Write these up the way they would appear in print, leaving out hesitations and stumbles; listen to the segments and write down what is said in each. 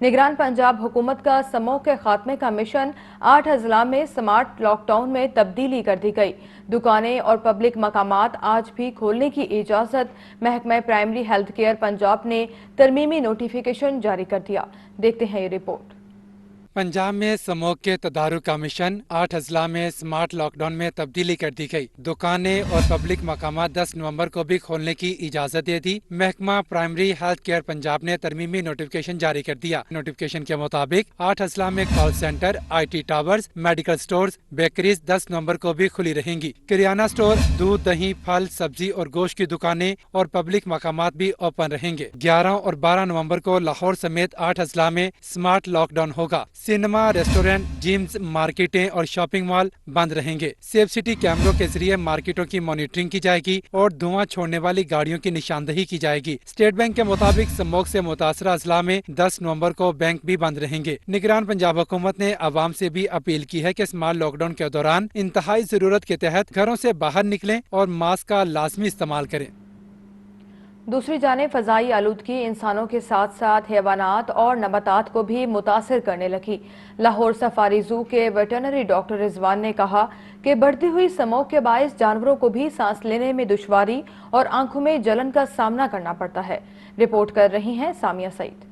निगरान पंजाब हुकूमत का समूह के खात्मे का मिशन 8 अजला में स्मार्ट लॉकडाउन में तब्दीली कर दी गई। दुकानें और पब्लिक मकामात आज भी खोलने की इजाज़त महकमा प्राइमरी हेल्थ केयर पंजाब ने तरमीमी नोटिफिकेशन जारी कर दिया। देखते हैं ये रिपोर्ट। पंजाब में समूह के तदारुक का मिशन 8 अजला में स्मार्ट लॉकडाउन में तब्दीली कर दी गई। दुकानें और पब्लिक मकामात 10 नवंबर को भी खोलने की इजाजत दे दी। महकमा प्राइमरी हेल्थ केयर पंजाब ने तरमीमी नोटिफिकेशन जारी कर दिया। नोटिफिकेशन के मुताबिक 8 अजला में call centre, IT towers, medical stores, bakeries 10 नवंबर को भी खुली रहेंगी। किराना स्टोर, दूध, दही, फल, सब्जी और गोश्त की दुकानें और पब्लिक मकामात भी ओपन रहेंगे। 11 और 12 नवंबर को लाहौर समेत 8 अजला में स्मार्ट लॉकडाउन होगा। सिनेमा, रेस्टोरेंट, जिम्स, मार्केटें और शॉपिंग मॉल बंद रहेंगे। सेफ सिटी कैमरों के जरिए मार्केटों की मॉनिटरिंग की जाएगी और धुआं छोड़ने वाली गाड़ियों की निशानदही की जाएगी। स्टेट बैंक के मुताबिक स्मोक से मुतासरा अजला में 10 नवंबर को बैंक भी बंद रहेंगे। निगरान पंजाब हुकूमत ने आवाम से भी अपील की है कि स्मार्ट लॉकडाउन के दौरान इंतहाई जरूरत के तहत घरों से बाहर निकलें और मास्क का लाजमी इस्तेमाल करें। दूसरी जानिब फ़ज़ाई आलूदगी इंसानों के साथ साथ हैवानात और नबातात को भी मुतासिर करने लगी। लाहौर सफारी ज़ू के वेटरनरी डॉक्टर रिजवान ने कहा कि बढ़ती हुई स्मोक के बायस जानवरों को भी सांस लेने में दुश्वारी और आंखों में जलन का सामना करना पड़ता है। रिपोर्ट कर रही हैं सामिया सईद।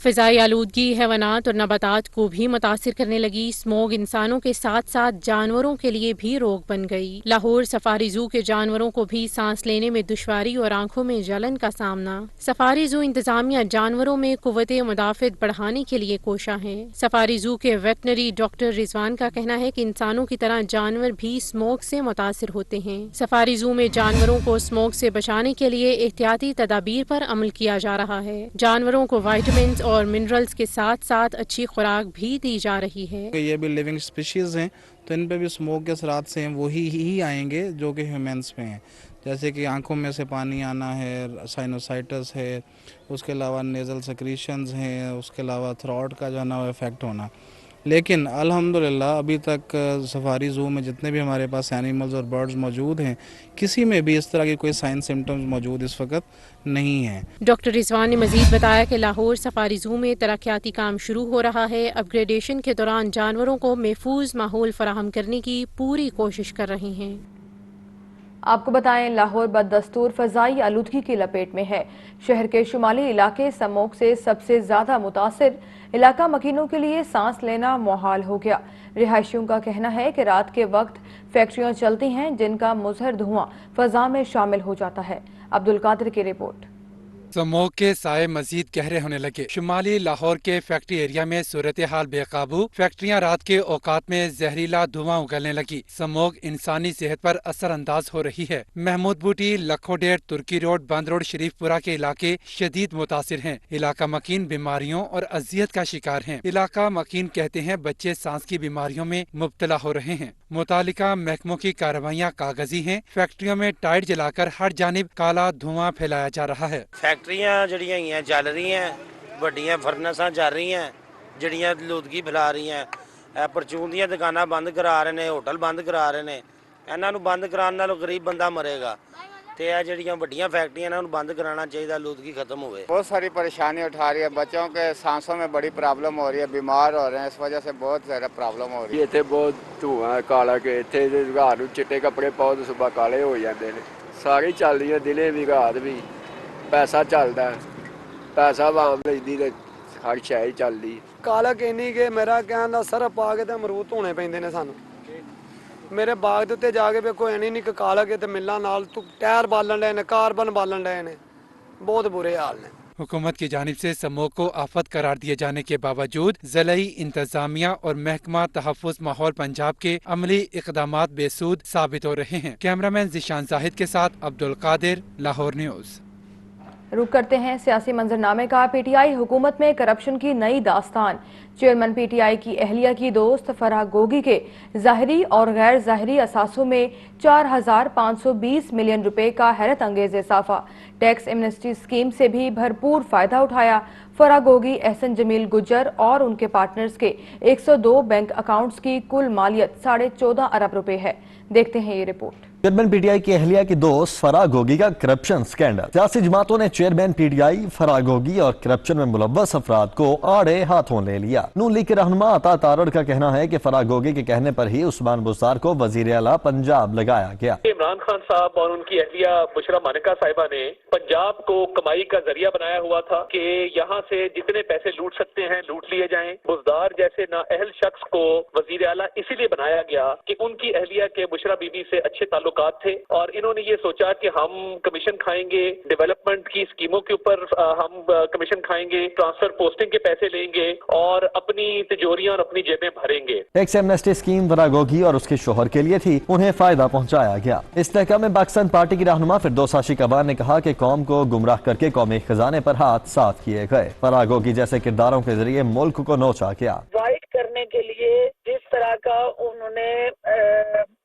फ़िज़ाई आलूदगी हैवानात और नबातात को भी मुतासिर करने लगी। स्मोग इंसानों के साथ साथ जानवरों के लिए भी रोग बन गई। लाहौर सफारी जू के जानवरों को भी सांस लेने में दुश्वारी और आंखों में जलन का सामना। सफारी जू इंतजामिया जानवरों में कुव्वते मुदाफ़त बढ़ाने के लिए कोशा है। सफारी जू के वेटनरी डॉक्टर रिजवान का कहना है कि इंसानों की तरह जानवर भी स्मोक से मुतासिर होते हैं। सफारी जू में जानवरों को स्मोक से बचाने के लिए एहतियाती तदाबीर पर अमल किया जा रहा है। जानवरों को वाइटामिन और मिनरल्स के साथ साथ अच्छी खुराक भी दी जा रही है। ये भी लिविंग स्पीशीज हैं तो इन पे भी स्मोक के असरात से वही ही आएंगे जो कि ह्यूमंस पे हैं, जैसे कि आंखों में से पानी आना है, साइनोसाइटिस है, उसके अलावा नेज़ल सेक्रीशंस हैं, उसके अलावा थ्रॉट का जो है ना इफेक्ट होना। लेकिन अल्हम्दुलिल्लाह अभी तक सफारी ज़ू में जितने भी हमारे पास एनिमल्स और बर्ड्स मौजूद हैं, किसी में भी इस तरह की कोई साइन सिम्टम्स मौजूद इस वक्त नहीं है। डॉक्टर रिजवान ने मजीद बताया कि लाहौर सफारी ज़ू में तरक्याती काम शुरू हो रहा है। अपग्रेडेशन के दौरान जानवरों को महफूज माहौल फराहम करने की पूरी कोशिश कर रहे हैं। आपको बताएं, लाहौर बददस्तूर फ़ज़ाई आलूदगी की लपेट में है। शहर के शुमाली इलाके स्मोक से सबसे ज़्यादा मुतासिर इलाका मकीनों के लिए सांस लेना मुहाल हो गया। रिहायशियों का कहना है कि रात के वक्त फैक्ट्रियां चलती हैं जिनका मुजहर धुआं फ़ज़ा में शामिल हो जाता है। अब्दुल कादिर की रिपोर्ट। स्मोक के साए मजीद गहरे होने लगे। शुमाली लाहौर के फैक्ट्री एरिया में सूरत हाल बेकाबू। फैक्ट्रियां रात के औकात में जहरीला धुआं उगलने लगी। स्मोक इंसानी सेहत पर असर अंदाज हो रही है। महमूद बूटी, लखोडेर, तुर्की रोड, बंद रोड, शरीफपुरा के इलाके शदीद मुतासिर हैं। इलाका मकीन बीमारियों और अजियत का शिकार हैं। इलाका मकीन कहते हैं बच्चे सांस की बीमारियों में मुब्तला हो रहे हैं। मुतालिका महकमों की कार्रवाइयाँ कागजी हैं। फैक्ट्रियों में टाइट जलाकर हर जानिब काला धुआं फैलाया जा रहा है। फैक्ट्रियां जड़ियां हैं चल रही हैं, ਵੱਡੀਆਂ ਫਰਨਸਾਂ ਚੱਲ ਰਹੀਆਂ ਜਿਹੜੀਆਂ ਲੂਦਗੀ ਫੈਲਾ ਰਹੀਆਂ। ਪਰਚੂਨ ਦੀਆਂ ਦੁਕਾਨਾਂ ਬੰਦ ਕਰਾ ਰਹੇ ਨੇ, ਹੋਟਲ ਬੰਦ ਕਰਾ ਰਹੇ ਨੇ। ਇਹਨਾਂ ਨੂੰ ਬੰਦ ਕਰਾਉਣ ਨਾਲ ਗਰੀਬ ਬੰਦਾ ਮਰੇਗਾ ਤੇ ਇਹ ਜਿਹੜੀਆਂ ਵੱਡੀਆਂ ਫੈक्ट्रियां ਇਹਨਾਂ ਨੂੰ ਬੰਦ कराना चाहिए, लूदगी खत्म हुए। बहुत सारी परेशानी उठा रही है, बच्चों के सांसों में बड़ी प्रॉब्लम हो रही है, बीमार हो रहे हैं, इस वजह से बहुत ज़्यादा प्रॉब्लम हो रही है। ਇੱਥੇ ਬਹੁਤ ਧੂਆਂ ਕਾਲਾ ਕੇ ਇੱਥੇ ਰਾਤ ਨੂੰ ਚਿੱਟੇ ਕੱਪੜੇ ਪਾਓ ਤੇ ਸਵੇਰ ਕਾਲੇ ਹੋ ਜਾਂਦੇ ਨੇ। ਸਾਰੀ ਚੱਲਦੀ ਹੈ, ਦਿਨੇ ਵੀ ਰਾਤ ਵੀ। ਪੈਸਾ ਚੱਲਦਾ, ਪੈਸਾ ਵਾਮ ਲੈਂਦੀ ਤੇ ਹਰ ਸ਼ੈ ਚੱਲਦੀ। ਕਾਲਕ ਇੰਨੀ ਕਿ ਮੇਰਾ ਕਹਿਣ ਦਾ ਸਰਫ ਪਾ ਕੇ ਤੇ ਅਮਰੂਦ ਧੋਣੇ ਪੈਂਦੇ ਨੇ ਸਾਨੂੰ। ਮੇਰੇ ਬਾਗ ਦੇ ਉੱਤੇ ਜਾ ਕੇ ਵੇਖੋ ਐਨੀ ਨਹੀਂ ਕਿ ਕਾਲਕ ਤੇ ਮਿੱਲਾਂ ਨਾਲ ਟਾਇਰ ਬਾਲਣ ਲਏ ਨੇ, कार्बन बालन रहे ने, बहुत बुरे हाल ने। हुकूमत की जानिब से स्मोक को आफत करार दिए जाने के बावजूद ज़िलाई इंतजामिया और महकमा तहफ़्फ़ुज़ माहौल पंजाब के अमली इक़दामात बेसूद साबित हो रहे हैं। कैमरामैन ज़िशान जाहिद के साथ अब्दुल कादिर, लाहौर न्यूज़। रुख करते हैं सियासी मंजरनामे का। PTI हुकूमत में करप्शन की नई दास्तान। चेयरमैन PTI की अहलिया की दोस्त फराह गोगी के ज़ाहिरी और गैर ज़ाहिरी असासों में 4,520 मिलियन रुपए का हैरत अंगेज इजाफा। टैक्स एमनेस्टी स्कीम से भी भरपूर फायदा उठाया। फराह गोगी, एहसन जमील गुज्जर और उनके पार्टनर्स के 102 बैंक अकाउंट्स की कुल मालियत 14.5 अरब रुपए है। देखते हैं ये रिपोर्ट। चेयरमैन पीटीआई की अहलिया की दोस्त फराह गोगी का करप्शन स्कैंडल। सियासी जमातों ने चेयरमैन पीटीआई फराह गोगी और करप्शन में मुलव्वस अफराद को आड़े हाथों ले लिया। नून लीग के रहनुमा अता तारड़ का कहना है कि फराह गोगी के कहने पर ही उस्मान बुज़दार को वजीर आला पंजाब लगाया गया। इमरान खान साहब और उनकी अहलिया बुशरा मानिका साहिबा ने पंजाब को कमाई का जरिया बनाया हुआ था कि यहाँ से जितने पैसे लूट सकते हैं लूट लिए जाएं। बुज़दार जैसे नाअहल शख्स को वजीर आला इसीलिए बनाया गया कि उनकी अहलिया के बुशरा बीबी से अच्छे ताल्लुकात थे और इन्होंने ये सोचा कि हम कमीशन खाएंगे, डेवलपमेंट की स्कीमों के ऊपर हम कमीशन खाएंगे, ट्रांसफर पोस्टिंग के पैसे लेंगे और अपनी तिजोरियां और अपनी जेबें भरेंगे। Tax amnesty scheme Farah Gogi और उसके शोहर के लिए थी, उन्हें फायदा पहुंचाया गया। इस तहका में पाकिस्तान पार्टी की रहनुमा फिरदौस आशिक अबान ने कहा कि कौम को गुमराह करके कौमी खजाने पर हाथ साफ किए गए। फराह गोगी जैसे किरदारों के जरिए मुल्क को नोचा गया। वाइट करने के लिए जिस तरह का उन्होंने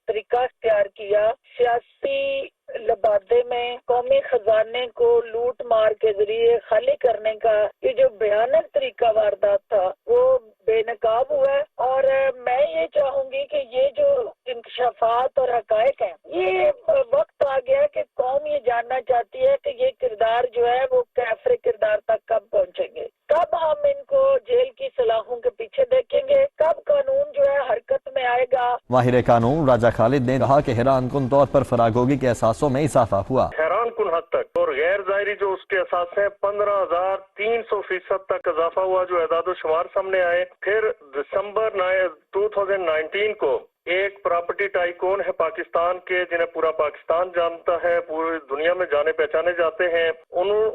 तरीका इख्तियार किया, सियासी लबादे में कौमी खजाने को लूट मार के जरिए खाली करने का ये जो भयानक तरीका वारदात था वो बेनकाब हुआ है। और मैं ये चाहूंगी कि ये जो इंकशाफात और हकायक हैं, ये वक्त आ गया कि कौम ये जानना चाहती है कि ये किरदार जो है वो कैफरे किरदार तक कब पहुंचेंगे, कब हम इनको जेल की सलाखों के पीछे देखेंगे, कब कानून जो है हरकत में आएगा। माहिर कानून राजा खालिद ने कहा कि हैरान कुन तौर पर फराह गोगी के एहसासों में इजाफा हुआ। हैरान कुन हद तक और गैर जाहिरी जो उसके एहसास है 15,300% तक इजाफा हुआ जो एदाद शुमार सामने आए। फिर दिसंबर 2019 को एक प्रॉपर्टी टाइकून है पाकिस्तान के, जिन्हें पूरा पाकिस्तान जानता है, पूरी दुनिया में जाने पहचाने जाते हैं,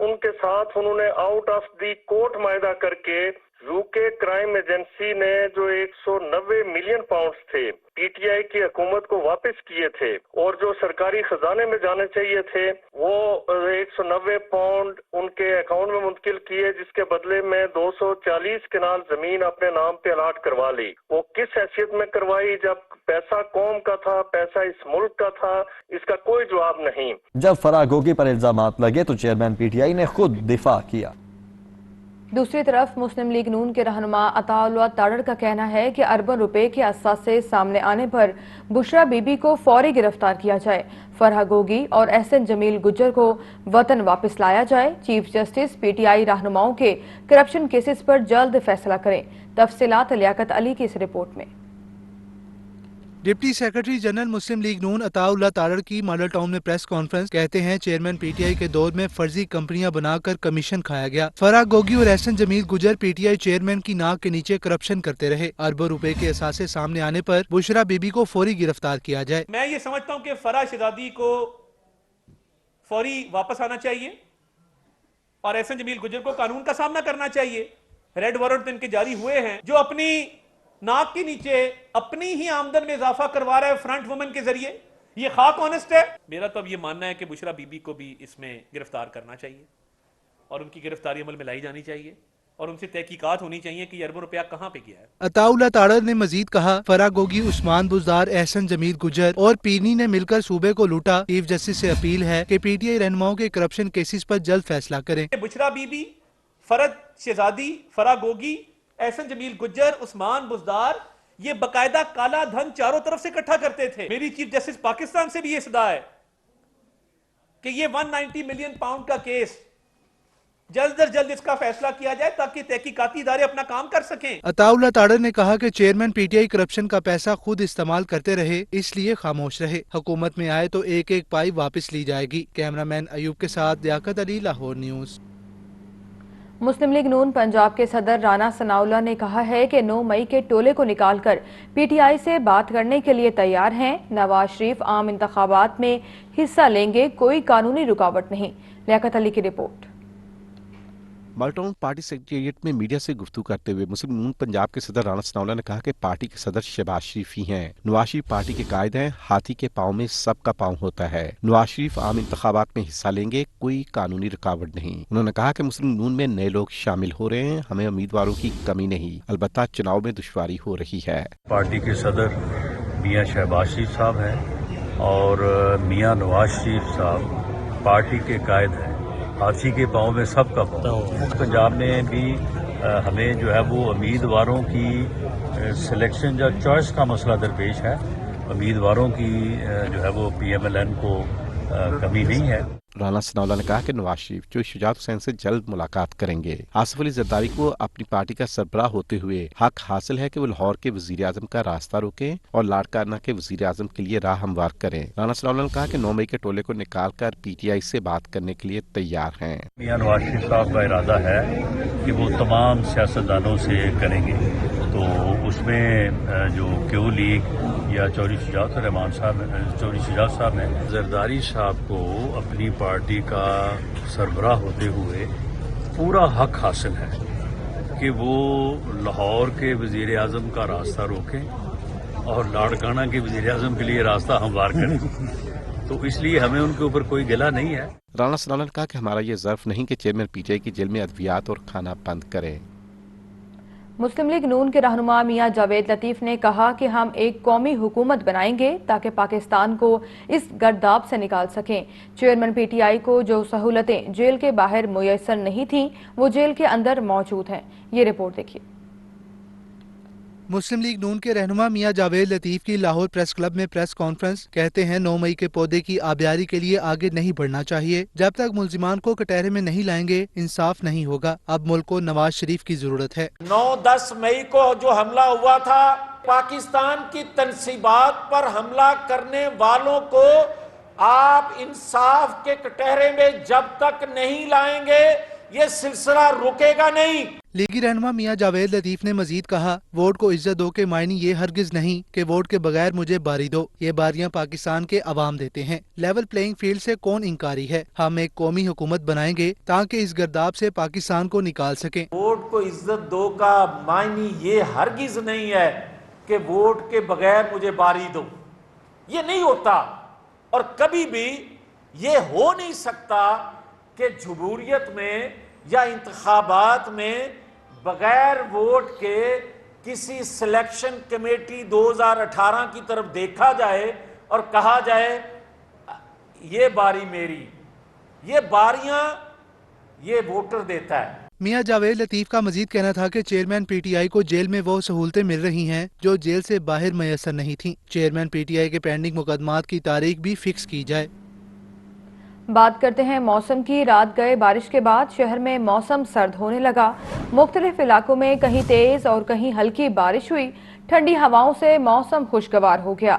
उनके साथ उन्होंने आउट ऑफ दी कोर्ट मायदा करके यूके क्राइम एजेंसी ने जो 190 मिलियन पाउंड्स थे पीटीआई की हुकूमत को वापस किए थे और जो सरकारी खजाने में जाने चाहिए थे वो 190 पाउंड उनके अकाउंट में मुंतकिल किए, जिसके बदले में 240 कनाल जमीन अपने नाम पे अलाट करवा ली। वो किस हैसियत में करवाई जब पैसा कौम का था, पैसा इस मुल्क का था, इसका कोई जवाब नहीं। जब फराह गोगी पर इल्जामात लगे तो चेयरमैन पीटीआई ने खुद दिफा किया। दूसरी तरफ मुस्लिम लीग नून के रहनुमा अताउल्लाह तारड़ का कहना है कि अरबों रुपए के असासे सामने आने पर बुशरा बीबी को फौरी गिरफ्तार किया जाए, फराह गोगी और एहसन जमील गुज्जर को वतन वापस लाया जाए। चीफ जस्टिस पीटीआई रहनुमाओं के करप्शन केसेस पर जल्द फैसला करें। तफसीलात लियाकत अली की इस रिपोर्ट में। डिप्टी सेक्रेटरी जनरल मुस्लिम लीग नून अताउल्लाह तारड़ की मॉडल टाउन में प्रेस कॉन्फ्रेंस। कहते हैं चेयरमैन पीटीआई के दौर में फर्जी कंपनियां बनाकर कमीशन खाया गया। फराह गोगी और एहसन जमील गुज्जर पीटीआई चेयरमैन की नाक के नीचे करप्शन करते रहे। अरबों रुपए के असासे सामने आने पर बुशरा बीबी को फौरी गिरफ्तार किया जाए। मैं ये समझता हूँ कि फराह शहजादी को फौरी वापस आना चाहिए और एहसन जमील गुज्जर को कानून का सामना करना चाहिए। रेड वारंट इनके जारी हुए हैं, जो अपनी नाक के नीचे अपनी ही आमदन में इजाफा करवा रहा है फ्रंट वुमेन के जरिए। ये खाक ऑनेस्ट है। मेरा तो अब ये मानना है कि बुशरा बीबी को भी इसमें गिरफ्तार करना चाहिए और उनकी गिरफ्तारी अमल में लाई जानी चाहिए और उनसे तहकीकात होनी चाहिए कि अरबों रुपया कहाँ पे गया है। अताउल्लाह तारड़ ने मजीद कहा, फराह गोगी, उस्मान बुज़दार, एहसन जमील गुज्जर और पीनी ने मिलकर सूबे को लूटा। चीफ जस्टिस से अपील है कि पीटीआई रहनुमाओं के करप्शन केसेस पर जल्द फैसला करें। बुशरा बीबी, फरद शहजादी, फराह गोगी, एहसन जमील गुज्जर, उस्मान बुज़दार, ये बकायदा काला धन चारों तरफ से इकट्ठा करते थे। मेरी चीफ जस्टिस पाकिस्तान से भी ये सदा है कि ये 190 मिलियन पाउंड का केस जल्द से जल्द इसका फैसला किया जाए ताकि तहकीकाती इदारे अपना काम कर सकें। अताउल्लाह तारड़ ने कहा कि चेयरमैन पीटीआई करप्शन का पैसा खुद इस्तेमाल करते रहे, इसलिए खामोश रहे। हुकूमत में आए तो एक एक पाई वापस ली जाएगी। कैमरामैन अयूब के साथ लियाकत अली, लाहौर न्यूज। मुस्लिम लीग नून पंजाब के सदर राना सनाउल्लाह ने कहा है कि 9 मई के टोले को निकालकर पीटीआई से बात करने के लिए तैयार हैं। नवाज शरीफ आम इंतखाबात में हिस्सा लेंगे, कोई कानूनी रुकावट नहीं। लियाकत अली की रिपोर्ट। माल्टाउन पार्टी सेक्रेटेरिएट में मीडिया से गुफ्तगू करते हुए मुस्लिम नून पंजाब के सदर राना सनाउल्लाह ने कहा कि पार्टी के सदर शहबाज शरीफ ही हैं। नवाज शरीफ पार्टी के कायद हैं। हाथी के पाँव में सबका पाँव होता है। नवाज शरीफ आम इंतखाबात में हिस्सा लेंगे, कोई कानूनी रुकावट नहीं। उन्होंने कहा कि मुस्लिम नून में नए लोग शामिल हो रहे हैं, हमें उम्मीदवारों की कमी नहीं, अलबत्ता चुनाव में दुश्वारी हो रही है। पार्टी के सदर मियाँ शहबाज शरीफ साहब हैं और मियाँ नवाज शरीफ साहब पार्टी के कायद हैं। हाथी के पाँव में सबका पाँव। पंजाब में भी हमें जो है वो उम्मीदवारों की सिलेक्शन या चॉइस का मसला दरपेश है उम्मीदवारों की जो है वो PMLN को कमी नहीं है। राना सनाउल्लाह ने कहा कि नवाज शरीफ जो शुजात हुसैन से जल्द मुलाकात करेंगे। आसिफ अली जरदारी को अपनी पार्टी का सरबराह होते हुए हक हासिल है कि वो लाहौर के वजीर आजम का रास्ता रोकें और लाड़काना के वजीर आजम के लिए राह हमवार करें। राना सनाउल्लाह ने कहा कि 9 मई के टोले को निकाल कर PTI से बात करने के लिए तैयार हैं। मियां नवाज शरीफ साहब का इरादा है कि वो तमाम सियासतदानों से करेंगे, तो उसमें जो क्यू लीग या चौधरी शुजात साहब ने जरदारी साहब को अपनी पार्टी का सरबराह होते हुए पूरा हक हासिल है कि वो लाहौर के वजीर आजम का रास्ता रोकें और लाड़काना के वजीर आजम के लिए रास्ता हमवार करें। तो इसलिए हमें उनके ऊपर कोई गिला नहीं है। राना सनाउल्लाह ने कहा कि हमारा ये ज़र्फ नहीं कि चेयरमैन PTI की जेल में अद्वियात और खाना बंद करें। मुस्लिम लीग नून के रहनुमा मियां जावेद लतीफ ने कहा कि हम एक कौमी हुकूमत बनाएंगे ताकि पाकिस्तान को इस गर्दाब से निकाल सकें। चेयरमैन PTI को जो सहूलतें जेल के बाहर मुयस्सर नहीं थीं वो जेल के अंदर मौजूद हैं। ये रिपोर्ट देखिए। मुस्लिम लीग नून के रहनुमा मियां जावेद लतीफ की लाहौर प्रेस क्लब में प्रेस कॉन्फ्रेंस। कहते हैं 9 मई के पौधे की आबियारी के लिए आगे नहीं बढ़ना चाहिए। जब तक मुल्जिमान को कटहरे में नहीं लाएंगे इंसाफ नहीं होगा। अब मुल्क को नवाज शरीफ की जरूरत है। 9-10 मई को जो हमला हुआ था, पाकिस्तान की तनसीबात पर हमला करने वालों को आप इंसाफ के कटहरे में जब तक नहीं लाएंगे ये सिलसिला रुकेगा नहीं। लीगी रहनुमा मियां जावेद लतीफ ने मजीद कहा, वोट को इज्जत दो के मायने ये हरगिज नहीं कि वोट के बगैर मुझे बारी दो। ये बारियां पाकिस्तान के अवाम देते हैं। लेवल प्लेइंग फील्ड से कौन इंकारी है। हम एक कौमी हुकूमत बनाएंगे ताकि इस गर्दाब से पाकिस्तान को निकाल सकें। वोट को इज्जत दो का मायने ये हरगिज नहीं है कि वोट के बगैर मुझे बारी दो। ये नहीं होता और कभी भी ये हो नहीं सकता कि जमहूरियत में या इंतखाबात में बगैर वोट के किसी सिलेक्शन कमेटी 2018 की तरफ देखा जाए और कहा जाए ये बारी मेरी। ये बारियां ये वोटर देता है। मियां जावेद लतीफ का मजीद कहना था कि चेयरमैन PTI को जेल में वो सहूलतें मिल रही हैं जो जेल से बाहर मैसर नहीं थीं। चेयरमैन PTI के पेंडिंग मुकदमात की तारीख भी फिक्स की जाए। बात करते हैं मौसम की। रात गए बारिश के बाद शहर में मौसम सर्द होने लगा। मुख्तलिफ इलाकों में कहीं तेज और कहीं हल्की बारिश हुई। ठंडी हवाओं से मौसम खुशगवार हो गया।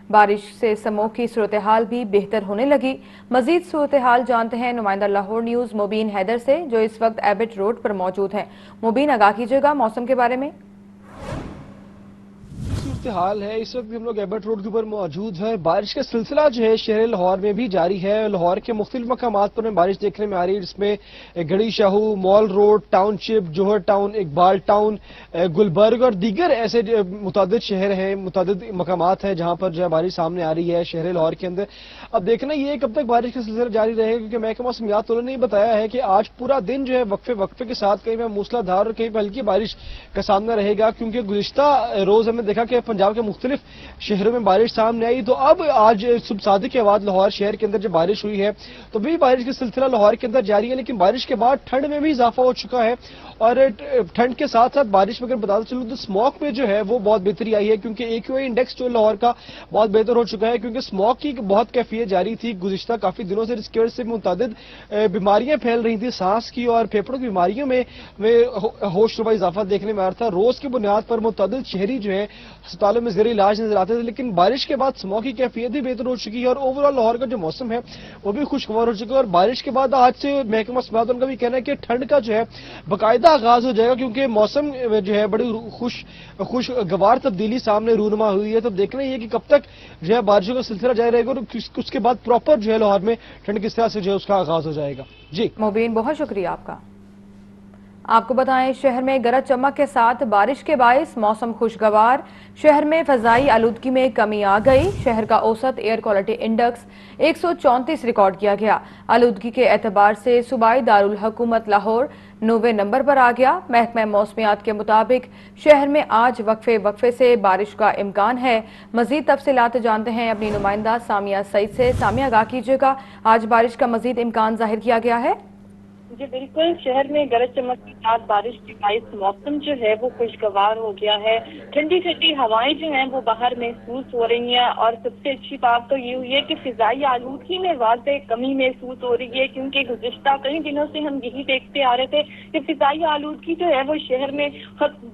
बारिश से स्मोक की सूरत हाल भी बेहतर होने लगी। मजीद सूरत हाल जानते हैं नुमाइंदा लाहौर न्यूज़ मुबीन हैदर से, जो इस वक्त एबट रोड पर मौजूद हैं। मुबीन, आगाह कीजिएगा मौसम के बारे में। हाल है इस वक्त हम लोग एबट रोड के ऊपर मौजूद है। बारिश का सिलसिला जो है शहर लाहौर में भी जारी है। लाहौर के मुख्तलिफ मकामात पर बारिश देखने में आ रही है, जिसमें गड़ी शाहू, मॉल रोड, टाउनशिप, जोहर टाउन, इकबाल टाउन, गुलबर्ग और दीगर ऐसे मुतादिद शहर हैं, मुतादिद मकामात हैं जहां पर जो है बारिश सामने आ रही है शहर लाहौर के अंदर। अब देखना ये कब तक बारिश का सिलसिला जारी रहेगा, क्योंकि महकमा मौसमियात ने बताया है कि आज पूरा दिन जो है वक्फे के साथ कहीं पर मूसलाधार और कहीं पर हल्की बारिश का सामना रहेगा। क्योंकि गुज़िश्ता रोज हमने देखा कि पंजाब के मुख्तलिफ शहरों में बारिश सामने आई, तो अब आज सुबह सादिक के बाद लाहौर शहर के अंदर जब बारिश हुई है तो भी बारिश का सिलसिला लाहौर के अंदर जारी है। लेकिन बारिश के बाद ठंड में भी इजाफा हो चुका है और ठंड के साथ साथ बारिश में अगर बताते चलूं तो स्मॉग में जो है वो बहुत बेहतरी आई है, क्योंकि AQI इंडेक्स जो लाहौर का बहुत बेहतर हो चुका है। क्योंकि स्मॉग की बहुत कैफियत जारी थी गुज़िश्ता काफी दिनों से, जिसकी वजह से मुतअद्दिद बीमारियां फैल रही थी, सांस की और फेफड़ों की बीमारियों में होशरुबा इजाफा देखने में आ रहा था। रोज की बुनियाद पर मुतअद्दिद शहरी जो है अस्पतालों में ज़ेरे इलाज नजर आते थे। लेकिन बारिश के बाद स्मॉग की कैफियत भी बेहतर हो चुकी है और ओवरऑल लाहौर का जो मौसम है वो भी खुशगवार हो चुका है। और बारिश के बाद आज से महकमा मौसमियात का भी कहना है कि ठंड का जो है बाकायदा आगाज हो जाएगा, क्योंकि मौसम जो है बड़ी खुशगवार तब्दीली सामने रूनुमा हुई है। तो देखना ही है कि कब तक जो है बारिशों का सिलसिला जारी रहेगा और उसके बाद प्रॉपर जो है लाहौर में ठंड किस तरह से जो है उसका आगाज हो जाएगा। जी मुबीन, बहुत शुक्रिया आपका। आपको बताएं, शहर में गरज चमक के साथ बारिश के बायस मौसम खुशगवार। शहर में फजाई आलूदगी में कमी आ गई। शहर का औसत एयर क्वालिटी इंडेक्स 134 रिकॉर्ड किया गया। आलूदगी के एतबार से सूबाई दारुल हुकूमत लाहौर 9वें नंबर पर आ गया। महकमा मौसमियात के मुताबिक शहर में आज वक्फे से बारिश का इम्कान है। मजीद तफसीलात जानते हैं अपनी नुमाइंदा सामिया सईद से। सामिया, आगाह कीजिएगा, आज बारिश का मजीद इम्कान जाहिर किया गया है। जी बिल्कुल, शहर में गरज चमक के साथ बारिश के बायस मौसम जो है वो खुशगवार हो गया है। ठंडी ठंडी हवाएं जो हैं वो बाहर महसूस हो रही हैं और सबसे अच्छी बात तो ये हुई है कि फिजाई आलूदगी में वाज़े कमी महसूस हो रही है, क्योंकि गुज़िश्ता कई दिनों से हम यही देखते आ रहे थे कि फिजाई आलूदगी जो है वो शहर में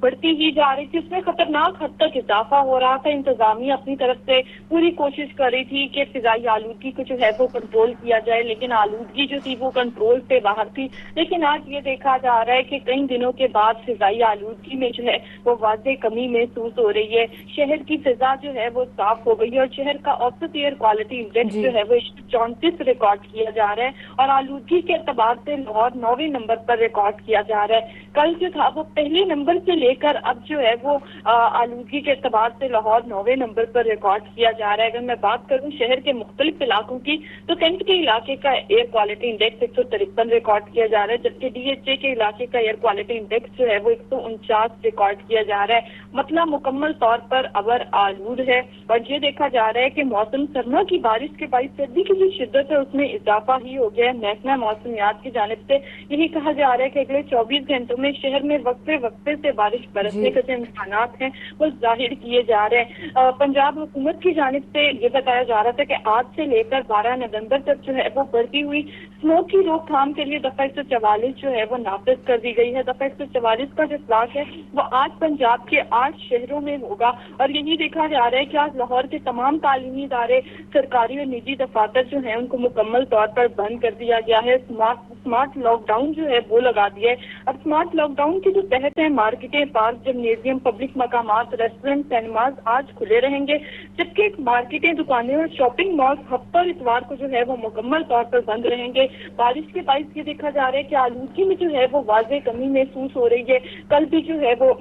बढ़ती ही जा रही थी, उसमें खतरनाक हद तक इजाफा हो रहा था। इंतजामिया अपनी तरफ से पूरी कोशिश कर रही थी कि फिजाई आलूदगी को जो है वो कंट्रोल किया जाए, लेकिन आलूदगी जो थी वो कंट्रोल से बाहर थी। लेकिन आज ये देखा जा रहा है कि कई दिनों के बाद फिजाई आलूदगी में जो है वो वाज़े कमी महसूस हो रही है। शहर की फिजा जो है वो साफ हो गई है और शहर का औसत एयर क्वालिटी इंडेक्स जो है वो 34 रिकॉर्ड किया जा रहा है और आलूदगी के एतबार से लाहौर 9वें नंबर पर रिकॉर्ड किया जा रहा है। कल जो था वो पहले नंबर से लेकर अब जो है वो आलूदगी के एतबार से लाहौर 9वें नंबर पर रिकॉर्ड किया जा रहा है। अगर मैं बात करूं शहर के मुख्तलिफ इलाकों की तो कैंट के इलाके का एयर क्वालिटी इंडेक्स 153 रिकॉर्ड किया जा रहा है, जबकि DHA के इलाके का एयर क्वालिटी इंडेक्स जो है वो 149 रिकॉर्ड किया जा रहा है। मतलब मुकम्मल तौर पर अबर आलूद है और ये देखा जा रहा है कि मौसम सरमा की बारिश के बाद सर्दी की जो शिद्दत है उसमें इजाफा ही हो गया है। महकमा मौसमियात की जानिब से यही कहा जा रहा है कि अगले 24 घंटों में शहर में वक्फे वक्फे से बारिश बरसने के जो इम्कानात हैं वो जाहिर किए जा रहे हैं। पंजाब हुकूमत की जानिब से ये बताया जा रहा था कि आज से लेकर 12 नवंबर तक जो है वो बढ़ती हुई स्मोक की रोकथाम के लिए दफा 144 जो है वो नाफिज कर दी गई है। दफा 144 का जो इजलास है वो आज पंजाब के 8 शहरों में होगा और यही देखा जा रहा है कि आज लाहौर के तमाम तालीमी इदारे, सरकारी और निजी दफातर जो है उनको मुकम्मल तौर पर बंद कर दिया गया है। स्मार्ट लॉकडाउन जो है वो लगा दिया है। अब स्मार्ट लॉकडाउन के जो तहत है मार्केटें, पार्क, जिम्नेजियम, पब्लिक मकामात, रेस्टोरेंट, सिनेमाज आज खुले रहेंगे, जबकि मार्केटें, दुकानें और शॉपिंग मॉल हफ्ता और इतवार को जो है वो मुकम्मल तौर पर बंद रहेंगे। बारिश के बायस ये देखा जा रहा है कि आलूदगी में जो है वो वाज़े कमी महसूस हो रही है। कल भी जो है वो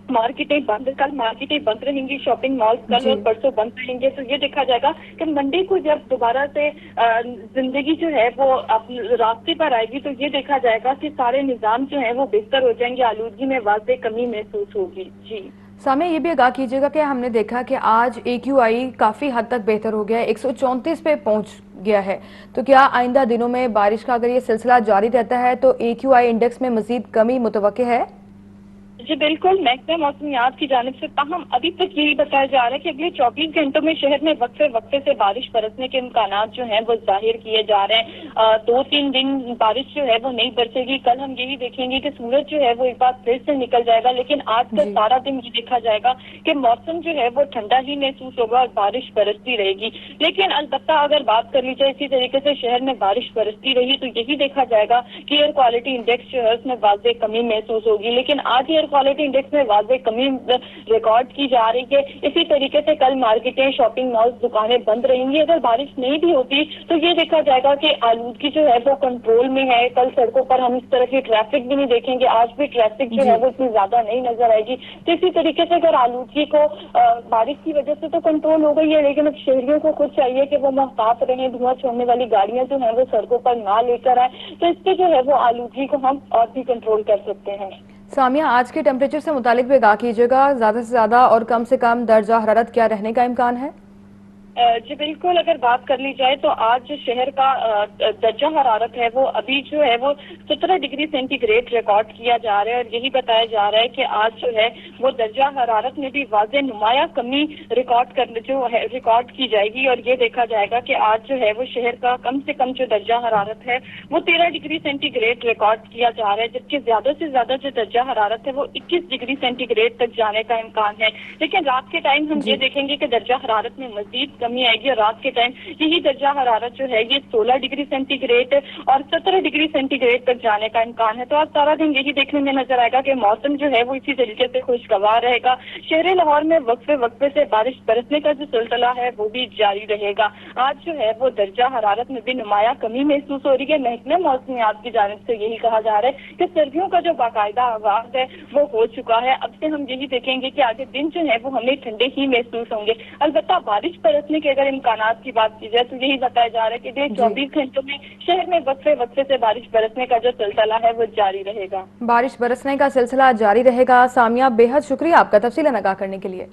कल मार्केटें बंद रहेंगी, शॉपिंग मॉल कल और परसों बंद रहेंगे। तो ये देखा जाएगा कि मंडे को जब दोबारा से जिंदगी जो है वो रास्ते पर आएगी तो ये देखा जाएगा कि सारे निजाम जो है वो बेहतर हो जाएंगे, आलूदगी में वाज़े कमी महसूस होगी। जी सामने ये भी आगाह कीजिएगा कि हमने देखा कि आज AQI काफ़ी हद तक बेहतर हो गया है, 134 पे पहुंच गया है। तो क्या आइंदा दिनों में बारिश का अगर ये सिलसिला जारी रहता है तो AQI इंडेक्स में मजीद कमी मुतवक्के है? जी बिल्कुल, महकमा मौसमियात की जानिब से ताहम अभी तक यही बताया जा रहा है कि अगले 24 घंटों में शहर में वक्फे वक्फे से बारिश बरसने के इम्कानात जो हैं वो जाहिर किए जा रहे हैं। 2-3 दिन बारिश जो है वो नहीं बरसेगी। कल हम यही देखेंगे कि सूरज जो है वो एक बार फिर से निकल जाएगा, लेकिन आज का सारा दिन ये देखा जाएगा कि मौसम जो है वो ठंडा ही महसूस होगा और बारिश बरसती रहेगी। लेकिन अलबत्ता अगर बात कर ली जाए इसी तरीके से शहर में बारिश बरसती रही तो यही देखा जाएगा कि एयर क्वालिटी इंडेक्स जो है उसमें वाज़े कमी महसूस होगी। लेकिन आज एयर क्वालिटी इंडेक्स में वाज़े कमी रिकॉर्ड की जा रही है। इसी तरीके से कल मार्केटें, शॉपिंग मॉल्स, दुकानें बंद रहेंगी। अगर बारिश नहीं भी होती तो ये देखा जाएगा कि आलूदगी जो है वो कंट्रोल में है। कल सड़कों पर हम इस तरह की ट्रैफिक भी नहीं देखेंगे, आज भी ट्रैफिक जो है वो इतनी ज्यादा नहीं नजर आएगी। तो इसी तरीके से अगर आलूदगी को बारिश की वजह से तो कंट्रोल हो गई है, लेकिन अब शहरियों को खुद चाहिए कि वो मोहतात रहें, धुआं छोड़ने वाली गाड़ियां जो है वो सड़कों पर ना लेकर आए, तो इससे जो है वो आलूदगी को हम और भी कंट्रोल कर सकते हैं। सामिया, आज के टेम्परेचर से मुतालिक भी आगाह कीजिएगा, ज्यादा से ज्यादा और कम से कम दर्जा हरारत क्या रहने का इम्कान है? जी बिल्कुल, अगर बात कर ली जाए तो आज जो शहर का दर्जा हरारत है वो अभी जो है वो 17 डिग्री सेंटीग्रेड रिकॉर्ड किया जा रहा है और यही बताया जा रहा है कि आज जो है वो दर्जा हरारत में भी वाज़े नुमाया कमी रिकॉर्ड की जाएगी और ये देखा जाएगा कि आज जो है वो शहर का कम से कम जो दर्जा हरारत है वो 13 डिग्री सेंटीग्रेड रिकॉर्ड किया जा रहा है, जबकि ज्यादा से ज्यादा जो दर्जा हरारत है वो 21 डिग्री सेंटीग्रेड तक जाने का इम्कान है। लेकिन रात के टाइम हम ये देखेंगे कि दर्जा हरारत में मजीद कमी आएगी और रात के टाइम यही दर्जा हरारत जो है ये 16 डिग्री सेंटीग्रेड और 17 डिग्री सेंटीग्रेड तक जाने का इम्कान है। तो आज सारा दिन यही देखने में नजर आएगा कि मौसम जो है वो इसी तरीके से खुशगवार रहेगा। शहर लाहौर में वक्फे वक्फे से बारिश बरसने का जो सिलसिला है वो भी जारी रहेगा। आज जो है वो दर्जा हरारत में भी नुमाया कमी महसूस हो रही है। महकमे मौसमियात की जानिब से यही कहा जा रहा है कि सर्दियों का जो बाकायदा आगाज है वो हो चुका है। अब से हम यही देखेंगे कि आगे दिन जो है वो हमें ठंडे ही महसूस होंगे। अलबत्ता बारिश बरसने के अगर इम्कानात की बात की जाए तो यही बताया जा रहा है कि अगले 24 घंटों में शहर में वक्फे वक्फे से बारिश बरसने का जो सिलसिला है वो जारी रहेगा। बारिश बरसने का सिलसिला जारी रहेगा। सामिया, बेहद शुक्रिया आपका तफसीलन आगाह करने के लिए।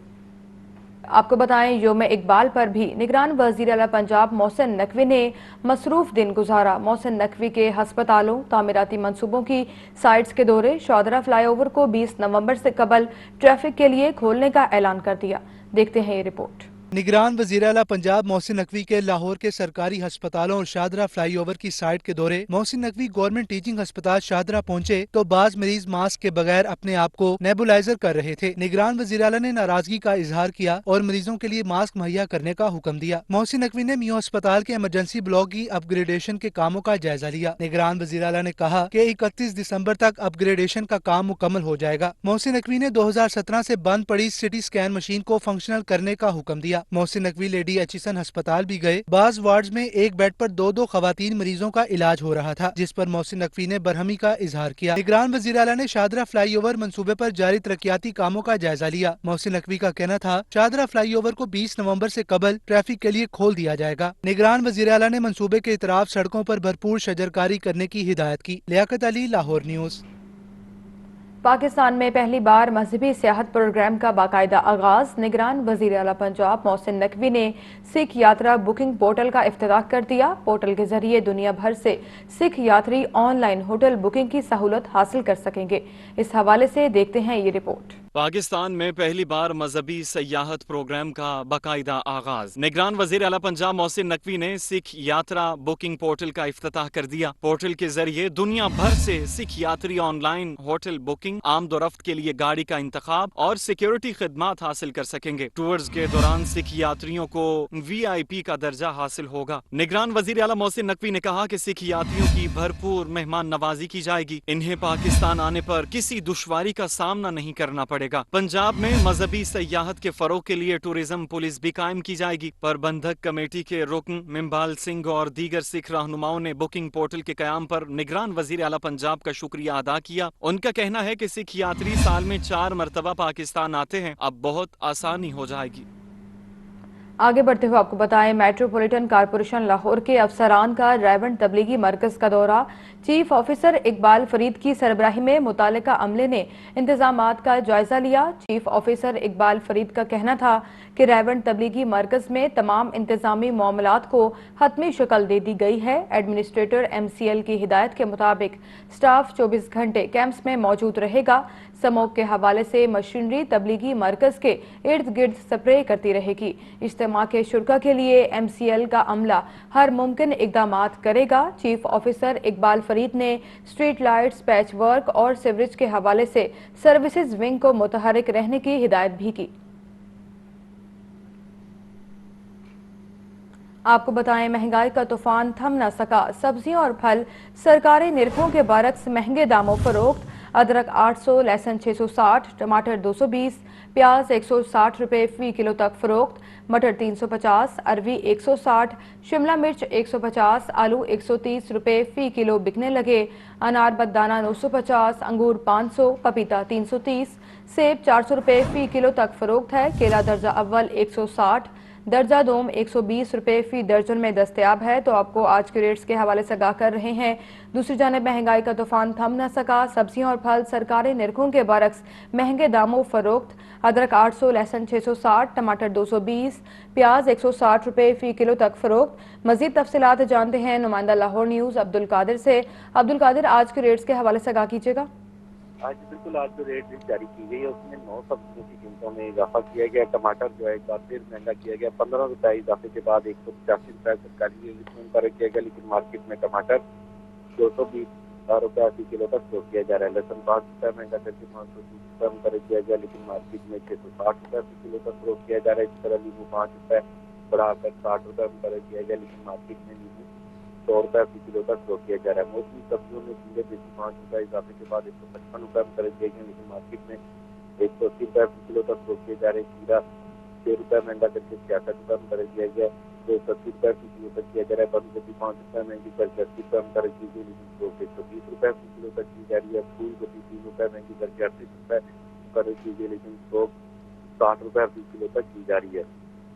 आपको बताएं, योम इकबाल पर भी निगरान वजीर आला पंजाब मोहसिन नकवी ने मसरूफ दिन गुजारा। मोहसिन नकवी के हस्पतालों, तामीराती मंसूबों की साइट्स के दौरे, शाहदरा फ्लाईओवर को 20 नवंबर से कबल ट्रैफिक के लिए खोलने का ऐलान कर दिया। देखते हैं ये रिपोर्ट। निगरान वज़ीर आला पंजाब मोहसिन नकवी के लाहौर के सरकारी अस्पतालों और शाहदरा फ्लाईओवर की साइट के दौरे। मोहसिन नकवी गवर्नमेंट टीचिंग अस्पताल शाहदरा पहुंचे तो बाज मरीज मास्क के बगैर अपने आप को नेबुलाइजर कर रहे थे। निगरान वज़ीर आला ने नाराजगी का इजहार किया और मरीजों के लिए मास्क मुहैया करने का हुक्म दिया। मोहसिन नकवी ने मियां अस्पताल के इमरजेंसी ब्लॉक की अपग्रेडेशन के कामों का जायजा लिया। निगरान वज़ीर आला ने कहा कि 31 दिसंबर तक अपग्रेडेशन का काम मुकम्मल हो जाएगा। मोहसिन नकवी ने 2017 से बंद पड़ी सिटी स्कैन मशीन को फंक्शनल करने का हुक्म दिया। मोहसिन नकवी लेडी एचिसन अस्पताल भी गए। बाज वार्ड्स में एक बेड पर दो खवातीन मरीजों का इलाज हो रहा था, जिस पर मोहसिन नकवी ने बरहमी का इजहार किया। निगरान वज़ीर आला ने शाहदरा फ्लाईओवर मंसूबे पर जारी तरक्याती कामों का जायजा लिया। मोहसिन नकवी का कहना था शाहदरा फ्लाईओवर को 20 नवंबर से कबल ट्रैफिक के लिए खोल दिया जाएगा। निगरान वज़ीर आला ने मंसूबे के इतराफ सड़कों पर भरपूर शजरकारी करने की हिदायत की। लियाकत अली, लाहौर न्यूज। पाकिस्तान में पहली बार मजहबी सियाहत प्रोग्राम का बाकायदा आगाज। निगरान वज़ीर आला पंजाब मोहसिन नकवी ने सिख यात्रा बुकिंग पोर्टल का इफ्तिताह कर दिया। पोर्टल के जरिए दुनिया भर से सिख यात्री ऑनलाइन होटल बुकिंग की सहूलत हासिल कर सकेंगे। इस हवाले से देखते हैं ये रिपोर्ट। पाकिस्तान में पहली बार मजहबी सयाहत प्रोग्राम का बाकायदा आगाज। निगरान वज़ीर आला पंजाब मोहसिन नकवी ने सिख यात्रा बुकिंग पोर्टल का इफ्तिताह कर दिया। पोर्टल के जरिए दुनिया भर से सिख यात्री ऑनलाइन होटल बुकिंग, आमदोरफ्त के लिए गाड़ी का इंतखाब और सिक्योरिटी खिदमात हासिल कर सकेंगे। टूर्स के दौरान सिख यात्रियों को VIP का दर्जा हासिल होगा। निगरान वज़ीर आला मोहसिन नकवी ने कहा कि सिख यात्रियों की भरपूर मेहमान नवाजी की जाएगी। इन्हें पाकिस्तान आने पर किसी दुश्वारी का सामना नहीं करना पड़ेगा। पंजाब में मजहबी सयाहत के फरोग के लिए टूरिज्म पुलिस भी कायम की जाएगी। प्रबंधक कमेटी के रुकन मिम्बाल सिंह और दीगर सिख रहनुमाओं ने बुकिंग पोर्टल के कयाम पर निगरान वज़ीर आला पंजाब का शुक्रिया अदा किया। उनका कहना है कि सिख यात्री साल में 4 मरतबा पाकिस्तान आते हैं, अब बहुत आसानी हो जाएगी। आगे बढ़ते हुए आपको बताएं, मेट्रोपॉलिटन कारपोरेशन लाहौर के अफसरान का रायवंड तबलीगी मरकज का दौरा। चीफ ऑफिसर इकबाल फरीद की सरबराही में मुतालिका अमले ने इंतजामात का जायजा लिया। चीफ ऑफिसर इकबाल फरीद का कहना था कि रायवंड तबलीगी मरकज में तमाम इंतजामी मामलात को हतमी शक्ल दे दी गई है। एडमिनिस्ट्रेटर MCL की हिदायत के मुताबिक स्टाफ 24 घंटे कैंप्स में मौजूद रहेगा। स्मोक के हवाले से मशीनरी तबलीगी मरकज के इर्द गिर्द स्प्रे करती रहेगी। इज्तिमा के शुरका के लिए MCL का अमला हर मुमकिन इकदामात करेगा। चीफ ऑफिसर इकबाल फरीद ने स्ट्रीट लाइट्स, पैच वर्क और सीवरेज के हवाले से सर्विसेज विंग को मुतहरिक रहने की हिदायत भी की। आपको बताएं, महंगाई का तूफान थम न सका। सब्जियों और फल सरकारी निरखों के बरक्स महंगे दामों फरोख्त। अदरक 800, लहसुन 660, टमाटर 220, प्याज 160 रुपए फी किलो तक फरोख्त। मटर 350, अरवी 160, शिमला मिर्च 150, आलू 130 रुपए फी किलो बिकने लगे। अनार बदाना 950, अंगूर 500, पपीता 330, सेब 400 रुपए फी किलो तक फरोख्त है। केला दर्जा अव्वल 160, दर्जा दोम 120 रुपए फी दर्जन में दस्तयाब है। तो आपको आज के रेट्स के हवाले से आगाह कर रहे हैं। दूसरी जानिब महंगाई का तूफान थम न सका। सब्जियों और फल सरकारी निरखों के बरक्स महंगे दामों फरोख्त। अदरक 800, लहसुन 660, टमाटर 220, प्याज 160 रुपए फी किलो तक फरोख्त। मजीद तफसीलात जानते हैं नुमाइंदा लाहौर न्यूज अब्दुल कादिर से। अब्दुल कादिर, आज के रेट्स के हवाले से आगाह कीजिएगा। आज बिल्कुल आज जो रेट जारी की गई है उसमें 9 सब्जियों की कीमतों में इजाफा किया गया। टमाटर जो है एक बार फिर महंगा किया गया। 15 रुपए इजाफे के बाद 185 रुपए सरकारी रेट पर किया गया, लेकिन मार्केट में टमाटर 220 रुपए फी किलो तक फरोख्त किया जा रहा है। लहसुन 5 रुपए महंगा करके 530 रुपए मुकर किया गया, लेकिन मार्केट में 660 रुपए फी किलो तक फरोख्त किया जा रहा है। इस तरह नींबू 5 रुपए बढ़ाकर 60 रुपए मुकर किया गया, लेकिन मार्केट में नींबू 100 रुपए फी किलो तक फरोख्त किया जा रहा है। मौसमी सब्जियों में झींगे 5 रुपए इजाफे के बाद 155 रुपए मुकर किए गए, लेकिन मार्केट में 180 रुपए फी किलो तक फरोख्त किए जा रहे हैं। खीरा 6 रुपए महंगा करके 66 रुपए मुकर किया गया, 280 रुपए फी किलो तक किया जा रहा है। बंद गोभी 5 रुपए महंगी करके 80 रुपए मुकर की गई, लेकिन 120 रुपए फी किलो तक की जा रही है। फूल गोभी 3 रुपए महंगी करके 80 रुपए मुकर की गई, लेकिन 160 रुपए फी किलो तक की जा रही है।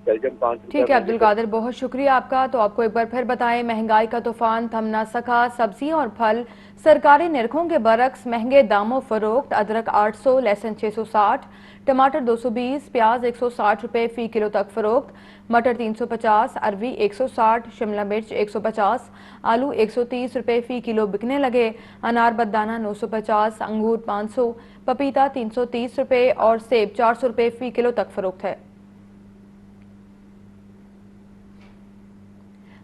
बेल्जियम 5 रुपए। ठीक है अब्दुल कादिर, बहुत शुक्रिया आपका। तो आपको एक बार फिर बताएं, महंगाई का तूफान थम ना सका। सब्जियां और फल सरकारी निरखों के बरक्स महंगे दामों फरोख्त। अदरक 800, लहसुन 660, टमाटर 220, प्याज 160 रुपए फी किलो तक फरोख्त। मटर 350, अरवी 160, शिमला मिर्च 150, आलू 130 रुपए फी किलो बिकने लगे। अनार बदाना 950, अंगूर 500, पपीता 330 रुपए और सेब 400 रुपए फी किलो तक फरोख्त है।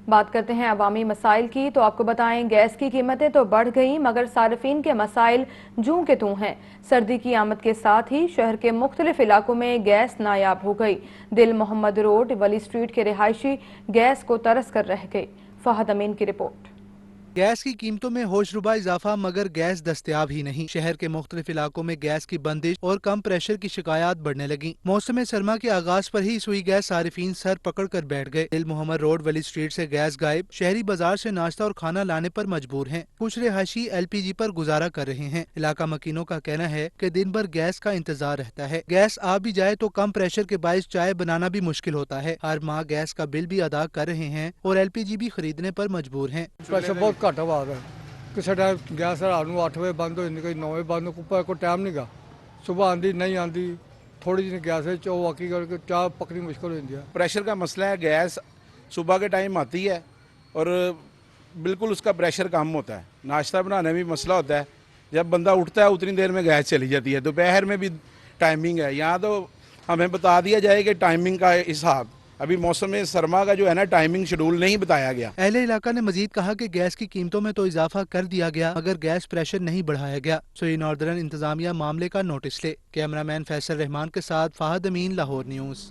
बात करते हैं अवामी मसाइल की, तो आपको बताएं गैस की कीमतें तो बढ़ गई मगर सार्फिन के मसाइल जूं के तूं हैं। सर्दी की आमद के साथ ही शहर के मुख्तलिफ इलाकों में गैस नायाब हो गई। दिल मोहम्मद रोड, वली स्ट्रीट के रिहायशी गैस को तरस कर रह गए। फहद अमीन की रिपोर्ट। गैस की कीमतों में होशरुबा इजाफा मगर गैस दस्तयाब ही नहीं। शहर के मुख्तलिफ इलाकों में गैस की बंदिश और कम प्रेशर की शिकायत बढ़ने लगी। मौसम सरमा के आगाज पर ही सुई गैस सारिफीन सर पकड़ कर बैठ गए। दिल मोहम्मद रोड, वली स्ट्रीट से गैस गायब। शहरी बाजार से नाश्ता और खाना लाने पर मजबूर हैं। कुछ रिहायशी LPG पर गुजारा कर रहे हैं। इलाका मकीनों का कहना है कि दिन भर गैस का इंतजार रहता है। गैस आ भी जाए तो कम प्रेशर के बायस चाय बनाना भी मुश्किल होता है। हर माह गैस का बिल भी अदा कर रहे हैं और LPG भी खरीदने पर मजबूर हैं। घट आवाज है किसी टाइम गैस रात को 8 बजे बंद हो जाती, कोई 9 बजे बंद हो, कोई टाइम नहीं गा। सुबह आती नहीं आती, थोड़ी जी गैस बाकी करके चाह पकनी मुश्किल हो जाती है। प्रेशर का मसला है। गैस सुबह के टाइम आती है और बिल्कुल उसका प्रेशर कम होता है। नाश्ता बनाने में भी मसला होता है, जब बंदा उठता है उतनी देर में गैस चली जाती है। दोपहर में भी टाइमिंग है। यहाँ तो हमें बता दिया जाए कि टाइमिंग का हिसाब, अभी मौसम सरमा का जो है ना टाइमिंग शेड्यूल नहीं बताया गया। अहले इलाका ने मजीद कहा कि गैस की कीमतों में तो इजाफा कर दिया गया मगर गैस प्रेशर नहीं बढ़ाया गया। सोई नॉर्दर्न इंतजामिया मामले का नोटिस ले। कैमरामैन फैसल रहमान के साथ फहद अमीन, लाहौर न्यूज़।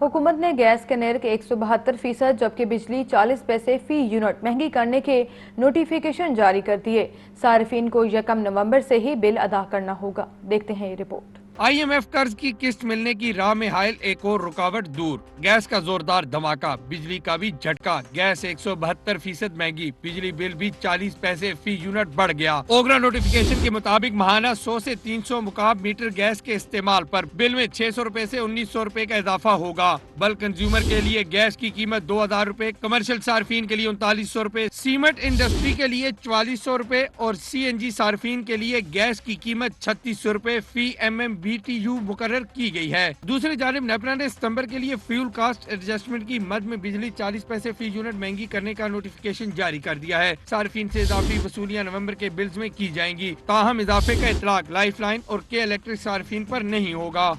हुकूमत ने गैस के निर्ख 172% जबकि बिजली 40 पैसे फी यूनिट महंगी करने के नोटिफिकेशन जारी कर दिए। सार्फिन को 1 नवंबर से ही बिल अदा करना होगा। देखते हैं ये रिपोर्ट। IMF कर्ज की किस्त मिलने की राह में हायल एक और रुकावट दूर। गैस का जोरदार धमाका, बिजली का भी झटका। गैस 172% महंगी, बिजली बिल भी 40 पैसे फी यूनिट बढ़ गया। ओगरा नोटिफिकेशन के मुताबिक माहाना 100 से 300 मुकाब मीटर गैस के इस्तेमाल पर बिल में 600 रुपए से 1900 रुपए का इजाफा होगा। बल्क कंज्यूमर के लिए गैस की कीमत 2000 रुपए, कमर्शियल सार्फिन के लिए 3900 रुपए, सीमेंट इंडस्ट्री के लिए 4400 रुपए और CNG सार्फिन के लिए गैस की कीमत 3600 रुपए फी MMBTU मुकर्रर की गई है। दूसरी जानिब नेपरा ने सितंबर के लिए फ्यूल कास्ट एडजस्टमेंट की मद में बिजली 40 पैसे फी यूनिट महंगी करने का नोटिफिकेशन जारी कर दिया है। सार्फिन से इजाफी वसूलियां नवंबर के बिल्स में की जाएंगी। ताहम इजाफे का इतलाक लाइफलाइन और के इलेक्ट्रिक सार्फिन पर नहीं होगा।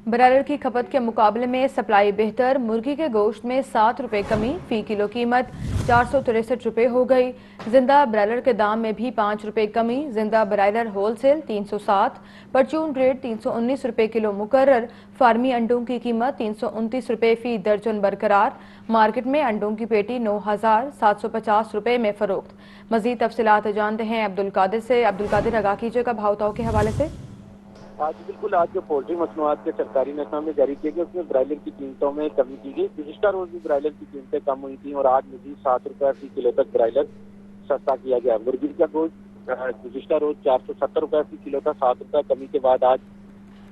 ब्रायलर की खपत के मुकाबले में सप्लाई बेहतर। मुर्गी के गोश्त में 7 रुपए कमी, फी किलो कीमत 463 रुपए हो गई। जिंदा ब्रायलर के दाम में भी 5 रुपए कमी। जिंदा ब्रायलर होलसेल 307, परचून ग्रेड 319 रुपए किलो मुकर्रर। फार्मी अंडों की कीमत 329 रुपए फी दर्जन बरकरार। मार्केट में अंडों की पेटी 9750 रुपए में फरोख्त। मजीद तफसीलात जानते हैं अब्दुल कादिर से। अब्दुल कादिर, आगाह कीजिएगा भाव ताव के हवाले से। आज बिल्कुल आज जो पोल्ट्री मसनूआत के सरकारी निज़ाम जारी किए गए उसमें ब्रायलर की कीमतों में कमी की गई। गुज़िश्ता रोज भी ब्रायलर की कीमतें कम हुई थी और आज मजीद 7 रुपए फी किलो तक ब्रायलर सस्ता किया गया। मुर्गी का गोश्त गुज़िश्ता रोज 470 रुपए फी किलो था, 7 रुपए कमी के बाद आज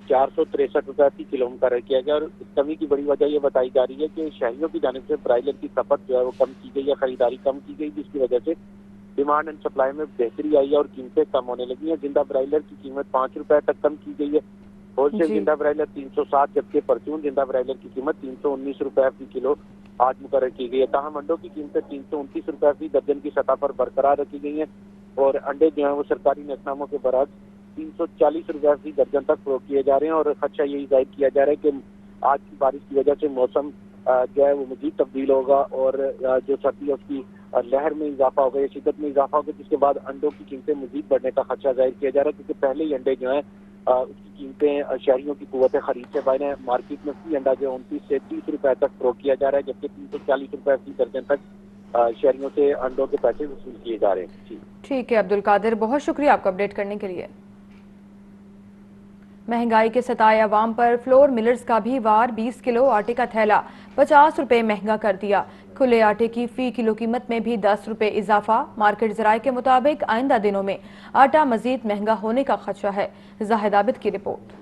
463 रुपए फी किलो मुकर्रर किया गया। और इस कमी की बड़ी वजह ये बताई जा रही है कि शहरियों की जानिब से ब्रायलर की खपत जो है वो कम की गई है, खरीदारी कम की गई, जिसकी वजह से डिमांड एंड सप्लाई में बेहतरी आई है और कीमतें कम होने लगी हैं। जिंदा ब्रायलर की कीमत 5 रुपए तक कम की गई है। होलसेल जिंदा ब्रायलर 307 जबकि परचून जिंदा ब्रायलर की कीमत 319 रुपए फी किलो आज मुकर्रर की गई है। ताहम अंडों की कीमतें 329 रुपए फी दर्जन की सतह पर बरकरार रखी गई है और अंडे जो है वो सरकारी नेतनामों के बरक्स 340 रुपए फी दर्जन तक फरोख्त किए जा रहे हैं। और खदशा यही जाहिर किया जा रहा है कि आज की बारिश की वजह से मौसम जो है वो मजीद तब्दील होगा और जो सर्दी है उसकी लहर में इजाफा होगा या शिद्दत में इजाफा होगा, जिसके बाद अंडों की कीमतें मजीद बढ़ने का खदशा जाहिर किया जा रहा है क्योंकि पहले ही अंडे जो है उसकी कीमतें शहरियों की कुव्वत खरीद से बाहर मार्केट में फी अंडा जो 29 से 30 रुपए तक फरोख्त किया जा रहा है, जबकि 340 रुपए फी दर्जन तक शहरियों से अंडों के पैसे वसूल किए जा रहे हैं। ठीक है अब्दुल कादिर, बहुत शुक्रिया आपको अपडेट करने के लिए। महंगाई के सताए अवाम पर फ्लोर मिलर्स का भी वार। 20 किलो आटे का थैला 50 रुपए महंगा कर दिया। खुले आटे की फी किलो कीमत में भी 10 रुपए इजाफा। मार्केट जराये के मुताबिक आइंदा दिनों में आटा मजीद महंगा होने का खदशा है। जाहिद आबिद की रिपोर्ट।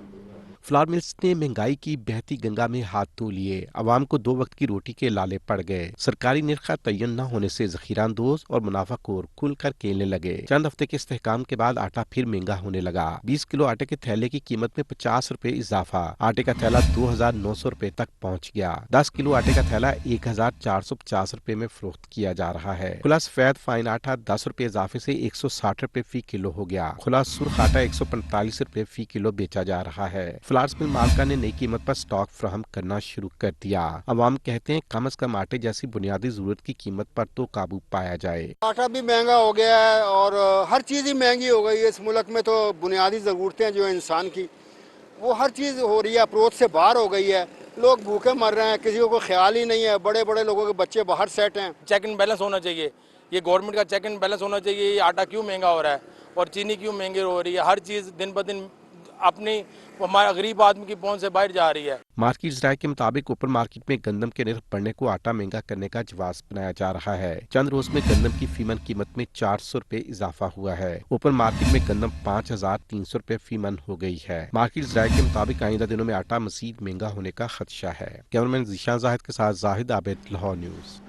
फ्लावर मिल्स ने महंगाई की बहती गंगा में हाथ धो लिए, आवाम को 2 वक्त की रोटी के लाले पड़ गए। सरकारी निर्ख का तयन न होने से ज़ख़ीरांदोज़ और मुनाफाखोर खुलकर खेलने लगे। चंद हफ्ते के इस्तेहकाम के बाद आटा फिर महंगा होने लगा। 20 किलो आटे के थैले की कीमत में 50 रुपए इजाफा, आटे का थैला 2,900 रुपए तक पहुँच गया। 10 किलो आटे का थैला 1,450 रुपए में फरोख्त किया जा रहा है। खुला सफेद फाइन आटा 10 रुपए इजाफे से 160 रुपए फी किलो हो गया। खुला सुर्ख आटा 145 रुपए फी किलो बेचा जा रहा है। फ्लावर्स मिल मालिका ने नई कीमत पर स्टॉक फ्राहम करना शुरू कर दिया। अवाम कहते हैं कम से कम आटे जैसी बुनियादी जरूरत की कीमत पर तो काबू पाया जाए। आटा भी महंगा हो गया है और हर चीज़ ही महंगी हो गई है इस मुल्क में। तो बुनियादी ज़रूरतें जो इंसान की वो हर चीज़ हो रही है, अप्रोच से बाहर हो गई है। लोग भूखे मर रहे हैं, किसी को कोई ख्याल ही नहीं है। बड़े बड़े लोगों के बच्चे बाहर सेट हैं। चेक एंड बैलेंस होना चाहिए, ये गवर्नमेंट का चेक एंड बैलेंस होना चाहिए। ये आटा क्यों महंगा हो रहा है और चीनी क्यों महंगी हो रही है? हर चीज़ दिन ब दिन अपनी हमारा गरीब आदमी की पहुंच से बाहर जा रही है। मार्केट राय के मुताबिक ओपन मार्केट में गंदम के निर्ख बढ़ने को आटा महंगा करने का जवाब बनाया जा रहा है। चंद रोज में गंदम की फीमन कीमत में 400 रुपए इजाफा हुआ है। ओपन मार्केट में गंदम 5,300 रुपए फीमन हो गई है। मार्केट राय के मुताबिक आइंदा दिनों में आटा मजीद महंगा होने का खदशा है। कैमरामैन ज़ीशान जाहिद के साथ जाहिद आबिद, लाहौर न्यूज।